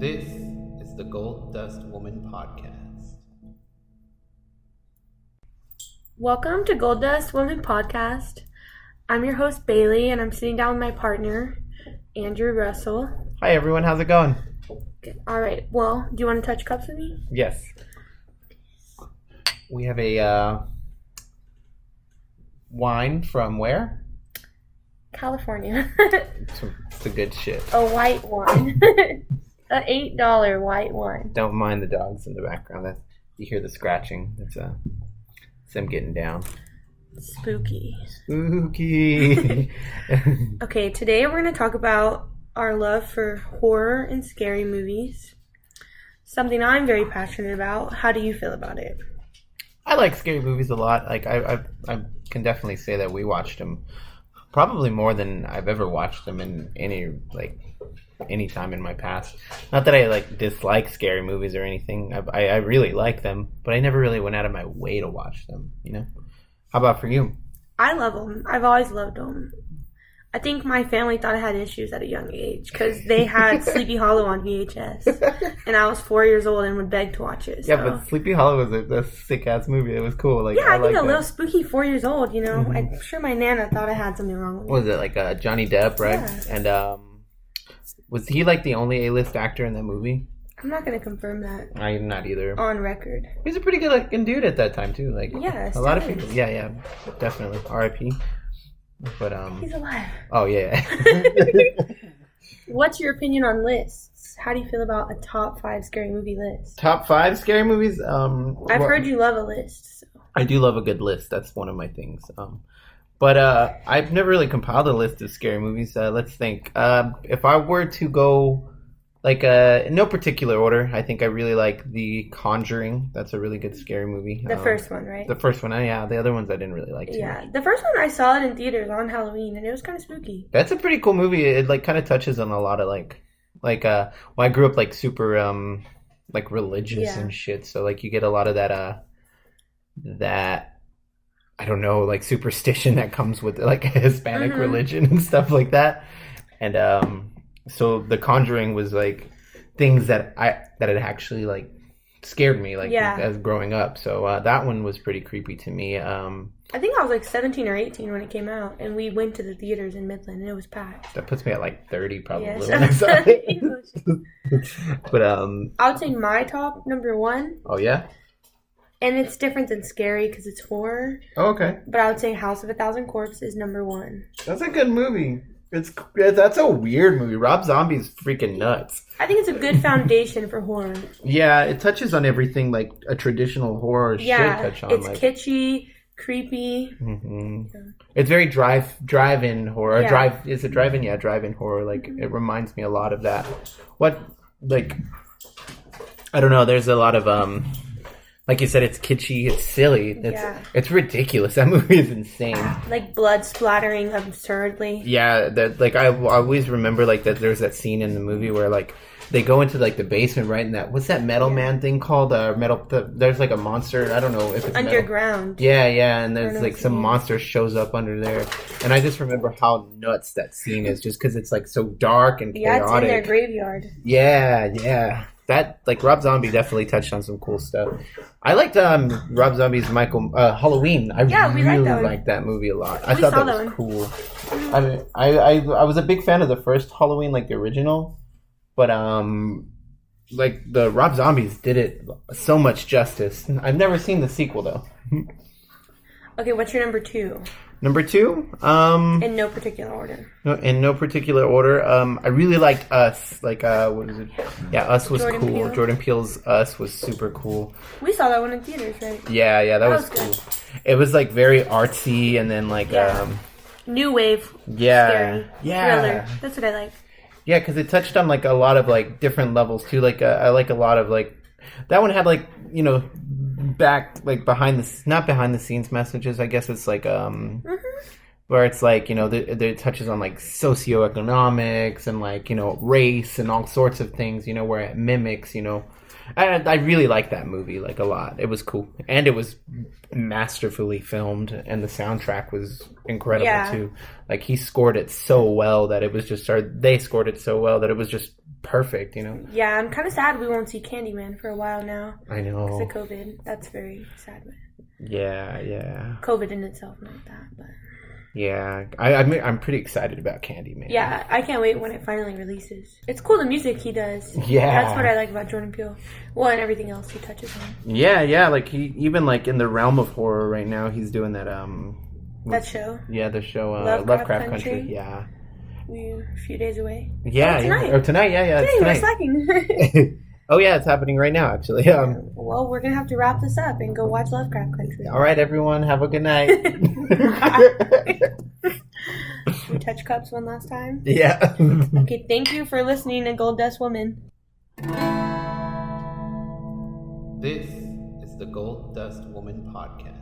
This is the Gold Dust Woman Podcast. Welcome to Gold Dust Woman Podcast. I'm your host, Bailey, and I'm sitting down with my partner, Andrew Russell. Hi everyone, how's it going? Good. All right, well, do you want to touch cups with me? Yes. We have a wine from where? California. It's a good shit. A white wine. An $8 white wine. Don't mind the dogs in the background. You hear the scratching. It's them getting down. Spooky. Spooky. Okay, today we're going to talk about our love for horror and scary movies. Something I'm very passionate about. How do you feel about it? I like scary movies a lot. Like I can definitely say that we watched them probably more than I've ever watched them in any time in my past. Not that I dislike scary movies or anything. I really like them, but I never really went out of my way to watch them. You know. How about for you? I love them. I've always loved them. I think my family thought I had issues at a young age because they had Sleepy Hollow on VHS, and I was 4 years old and would beg to watch it. So. Yeah, but Sleepy Hollow was a sick ass movie. It was cool. I think a little spooky 4 years old. You know, I'm sure my nana thought I had something wrong with me. What was it Johnny Depp, right? Yeah. And was he the only A-list actor in that movie? I'm not gonna confirm that. I'm not either. On record. He was a pretty good looking dude at that time too. Yeah, a lot of people. Yeah, definitely. R.I.P. But he's alive. Oh yeah. What's your opinion on lists? How do you feel about a top 5 scary movie list? Top 5 scary movies. I've heard you love a list. So. I do love a good list. That's one of my things. But I've never really compiled a list of scary movies. Let's think. If I were to go in no particular order, I think I really like The Conjuring. That's a really good scary movie. The first one, right? The first one, yeah. The other ones I didn't really like too much. The first one I saw it in theaters on Halloween, and it was kind of spooky. That's a pretty cool movie. It kind of touches on a lot of I grew up super religious and shit. So you get a lot of that I don't know, superstition that comes with Hispanic religion and stuff like that. And so The Conjuring was things that had actually scared me as growing up. So that one was pretty creepy to me. I think I was 17 or 18 when it came out, and we went to the theaters in Midland, and it was packed. That puts me at 30 probably. Yes. When I saw it. But I would say my top number 1. Oh yeah. And it's different than scary because it's horror. Oh, okay. But I would say House of a Thousand Corpses is number 1. That's a good movie. That's a weird movie. Rob Zombie's freaking nuts. I think it's a good foundation for horror. Yeah, it touches on everything a traditional horror should touch on. It's kitschy, creepy. Mm-hmm. Yeah. It's very drive-in horror. Yeah. Is it drive-in? Yeah, drive-in horror. It reminds me a lot of that. What I don't know. There's a lot of like you said, it's kitschy, it's silly, it's ridiculous. That movie is insane. Blood splattering absurdly. Yeah, that I always remember that there's that scene in the movie where they go into the basement, right? And what's that Metal Man thing called? There's a monster. I don't know if it's underground. Metal. Yeah, and there's some monster shows up under there, and I just remember how nuts that scene is, just because it's so dark and chaotic. Yeah, it's in their graveyard. Yeah. That Rob Zombie definitely touched on some cool stuff. I liked Rob Zombie's Halloween. I really liked that movie a lot. I thought that was cool. I mean, I was a big fan of the first Halloween, the original, but the Rob Zombies did it so much justice. I've never seen the sequel though. Okay, what's your number 2? Number 2? In no particular order. No, in no particular order. I really liked Us. What is it? Yeah, Us was cool. Peele. Jordan Peele's Us was super cool. We saw that one in theaters, right? Yeah, that was cool. Good. It was very artsy and then new wave. Scary. Thriller. That's what I like. Yeah, because it touched on a lot of different levels too. I like a lot of that one had back behind the not behind the scenes messages. I guess it's where it's it touches on socioeconomics and race and all sorts of things. Where it mimics I really liked that movie like a lot. It was cool, and it was masterfully filmed, and the soundtrack was incredible too. Like he scored it so well that it was just, or they scored it so well that it was just perfect. You know. Yeah, I'm kind of sad we won't see Candyman for a while now. I know. Because of COVID, that's very sad. Yeah. COVID in itself, not that, but. Yeah, I'm pretty excited about Candyman. Yeah, I can't wait when it finally releases. It's cool the music he does. Yeah. That's what I like about Jordan Peele. Well, and everything else he touches on. Yeah, like he even like in the realm of horror right now, he's doing that that show? Yeah, the show Lovecraft Country. Yeah. We're a few days away. Yeah, tonight, yeah. Dang, we're slacking. Oh yeah, it's happening right now actually. Well, we're gonna have to wrap this up and go watch Lovecraft Country. All right, everyone, have a good night. Should we touch cups one last time? Yeah. Okay, thank you for listening to Gold Dust Woman. This is the Gold Dust Woman podcast.